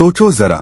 सोचो जरा,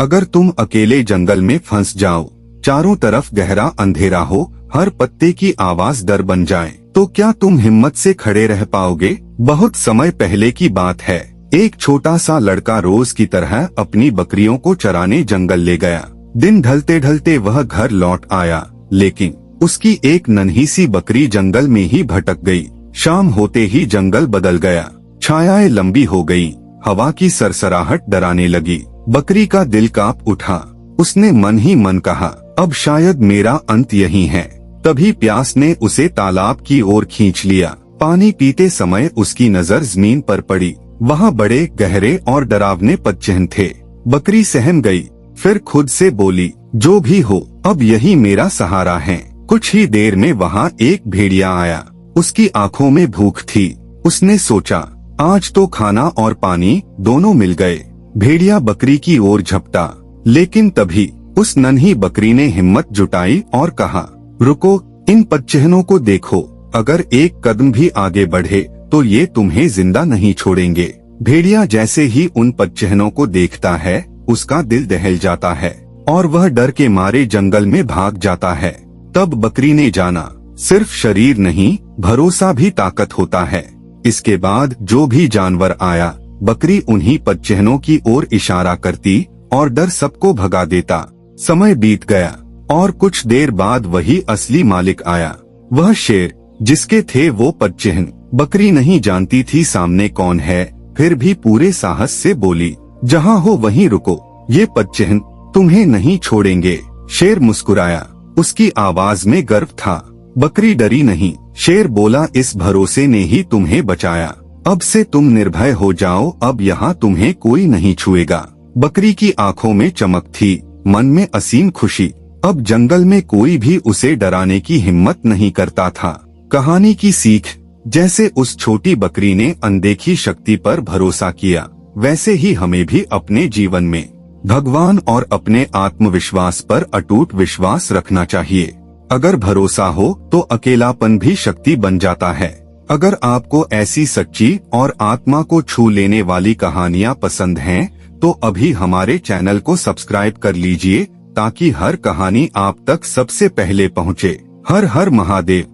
अगर तुम अकेले जंगल में फंस जाओ, चारों तरफ गहरा अंधेरा हो, हर पत्ते की आवाज डर बन जाए, तो क्या तुम हिम्मत से खड़े रह पाओगे? बहुत समय पहले की बात है। एक छोटा सा लड़का रोज की तरह अपनी बकरियों को चराने जंगल ले गया। दिन ढलते ढलते वह घर लौट आया, लेकिन उसकी एक नन्ही सी बकरी जंगल में ही भटक गई। शाम होते ही जंगल बदल गया, छायाएं लंबी हो गई, हवा की सरसराहट डराने लगी। बकरी का दिल कांप उठा। उसने मन ही मन कहा, अब शायद मेरा अंत यही है। तभी प्यास ने उसे तालाब की ओर खींच लिया। पानी पीते समय उसकी नजर जमीन पर पड़ी। वहाँ बड़े गहरे और डरावने पदचिह्न थे। बकरी सहम गई, फिर खुद से बोली, जो भी हो, अब यही मेरा सहारा है। कुछ ही देर में वहाँ एक भेड़िया आया। उसकी आंखों में भूख थी। उसने सोचा, आज तो खाना और पानी दोनों मिल गए। भेड़िया बकरी की ओर झपटा, लेकिन तभी उस नन्ही बकरी ने हिम्मत जुटाई और कहा, रुको, इन पदचिह्नों को देखो। अगर एक कदम भी आगे बढ़े तो ये तुम्हें जिंदा नहीं छोड़ेंगे। भेड़िया जैसे ही उन पदचिह्नों को देखता है, उसका दिल दहल जाता है और वह डर के मारे जंगल में भाग जाता है। तब बकरी ने जाना, सिर्फ शरीर नहीं, भरोसा भी ताकत होता है। इसके बाद जो भी जानवर आया, बकरी उन्हीं पदचिह्नों की ओर इशारा करती और डर सबको भगा देता। समय बीत गया और कुछ देर बाद वही असली मालिक आया, वह शेर जिसके थे वो पदचिह्न। बकरी नहीं जानती थी सामने कौन है, फिर भी पूरे साहस से बोली, जहाँ हो वहीं रुको, ये पदचिह्न तुम्हें नहीं छोड़ेंगे। शेर मुस्कुराया, उसकी आवाज में गर्व था। बकरी डरी नहीं। शेर बोला, इस भरोसे ने ही तुम्हें बचाया। अब से तुम निर्भय हो जाओ, अब यहाँ तुम्हें कोई नहीं छुएगा। बकरी की आंखों में चमक थी, मन में असीम खुशी। अब जंगल में कोई भी उसे डराने की हिम्मत नहीं करता था। कहानी की सीख, जैसे उस छोटी बकरी ने अनदेखी शक्ति पर भरोसा किया, वैसे ही हमें भी अपने जीवन में भगवान और अपने आत्मविश्वास पर अटूट विश्वास रखना चाहिए। अगर भरोसा हो तो अकेलापन भी शक्ति बन जाता है। अगर आपको ऐसी सच्ची और आत्मा को छू लेने वाली कहानियाँ पसंद हैं, तो अभी हमारे चैनल को सब्सक्राइब कर लीजिए, ताकि हर कहानी आप तक सबसे पहले पहुँचे। हर हर महादेव।